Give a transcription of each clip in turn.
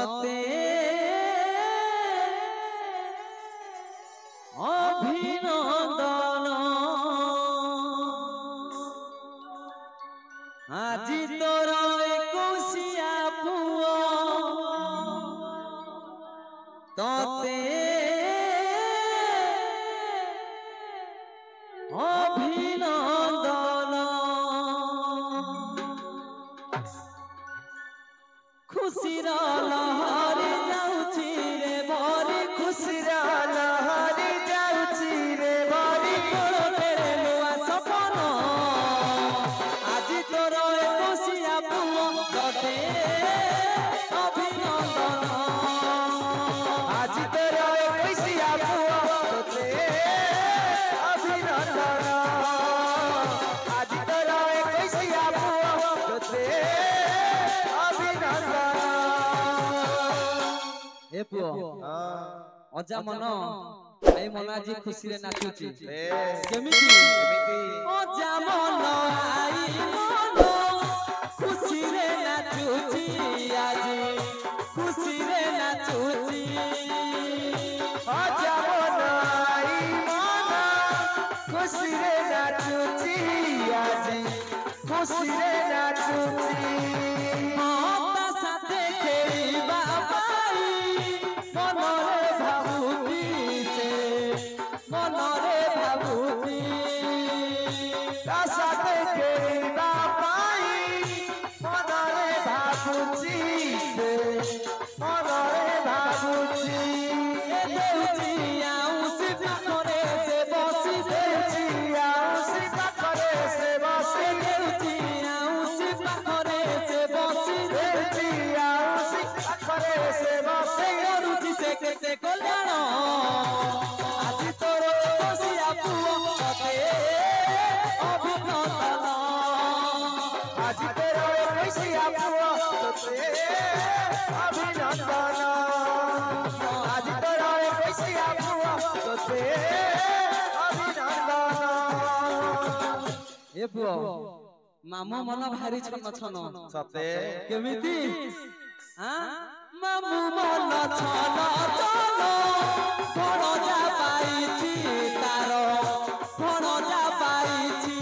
तोते अभिनंदन আজি तोर एकुशिया पुओ तोते अभिनंदन खुशीर लहरी जाउची रे भरी खुशीर लहरी जाउची रे भरी तेरे नुआ सपन আজি तोर एकुशिया पुओ तोते अभिनंदन আজি तोर एकुशिया पुओ तोते अभिनंदन আজি तोर एकुशिया पुओ तोते अभिनंदन ए पुओ अजा मन आई मन आज खुशी रे नाचुची केमिति अजा मन आई मन खुशी रे नाचुची आज खुशी रे नाचुची अजा मन आई मन खुशी रे नाचुची आज खुशी रे नाचुची माता साथे खेलिबा पाई मनरे भाबुती से मनरे भाबुती ता साथे खेलिबा पाई मनरे भाबुती से मनरे भाबुती ए देउची आउसी पाखरे से बसी देउची आउसी पाखरे से बसी देउची आउसी पाखरे से बसी देउची आउसी पाखरे से बसी करूची से केते कल्याण আজি तोर एकुशिया पुओ तोते अभिनंदन আজি तोर एकुशिया पुओ तोते अभिनंदन আজি तोर एकुशिया पुओ तोते अभिनंदन ए पुओ मामू मन भारी छन छन सते केमिति हां मामू मन छन छन भणजा पाइछि तार भणजा पाइछि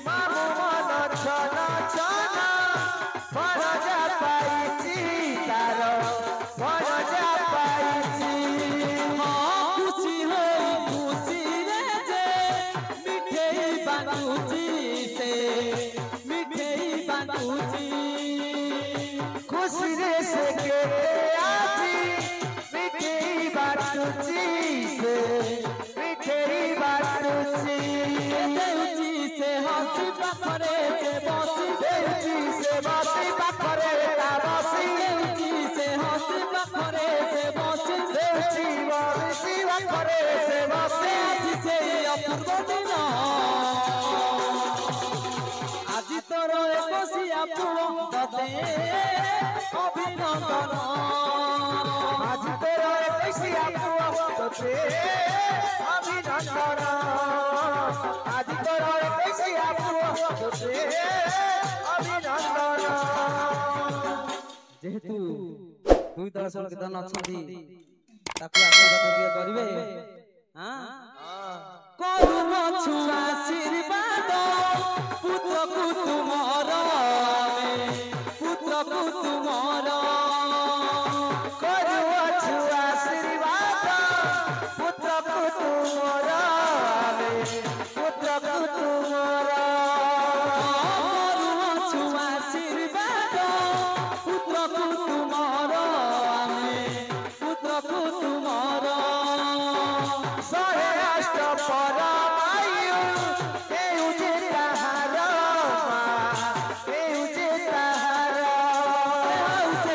मामू मन छन छन भणजा पाइछि तार भणजा पाइछि खुशी होई खुशी रे जे मिठेई बाटुची से मिठेई बाटुची खुशी रे से केते आजी मिठेई बाटुची से मिठेई बाटुची देउची से हंसी पाखरे से बसी देउची से बसी पाखरे ता बसी देउची से हंसी पाखरे से बसी देउची बसी पाखरे से बसी आज से अपूर्व दिन আজি तोर एकुशिया पुओ तोते अभिनंदन আজি तोर एकुशिया पुओ तोते अभिनंदन আজি तोर एकुशिया पुओ तोते अभिनंदन जेहेतु दुई दल संकीर्तन अछंती ताकू आशीर्वाद करिवे हां करू छुआ आशीर्वाद पुत्र को तुमर पुत्र को तुमर करू छुआ आशीर्वाद पुत्र को तुमर पुत्र को तुमर करू छुआ आशीर्वाद पुत्र को तुमर पुत्र को तुमर सहे अष्ट पर आयु एउजे ताहार एउजे ताहार एउजे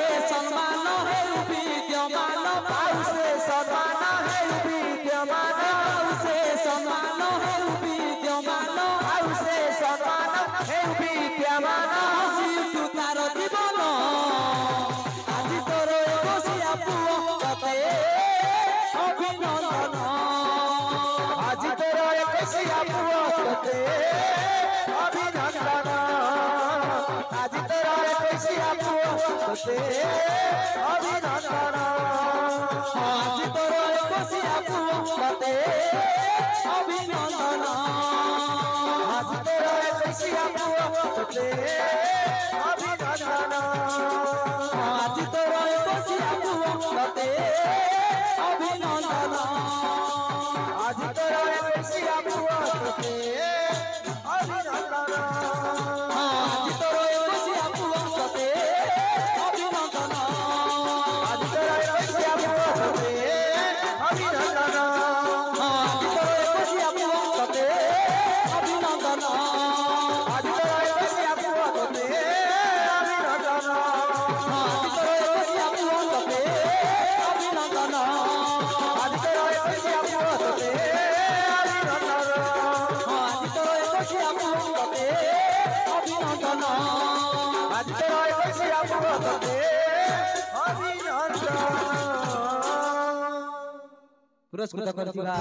तोते अभिनंदन आज तोर एकोसिया पुते अभिनंदन आज तोर एकोसिया पुते अभिनंदन आज तोर एकोसिया पुते अभिनंदन आज तोर एकोसिया पुते अभिनंदन आज तोर एकोसिया पुते अभिनंदन आज तोर एकोसिया पुते अभिनंदन आज तोर एकोसिया पुते अभिनंदन आज तोर एकोसिया पुते अभिनंदन आज तोर एकोसिया पुते अभिनंदन आज तोर एकोसिया पुते अभिनंदन आज तोर एकोसिया पुते अभिनंदन आज तोर एकोसिया पुते अभिनंदन पुरस्कृत करथिबा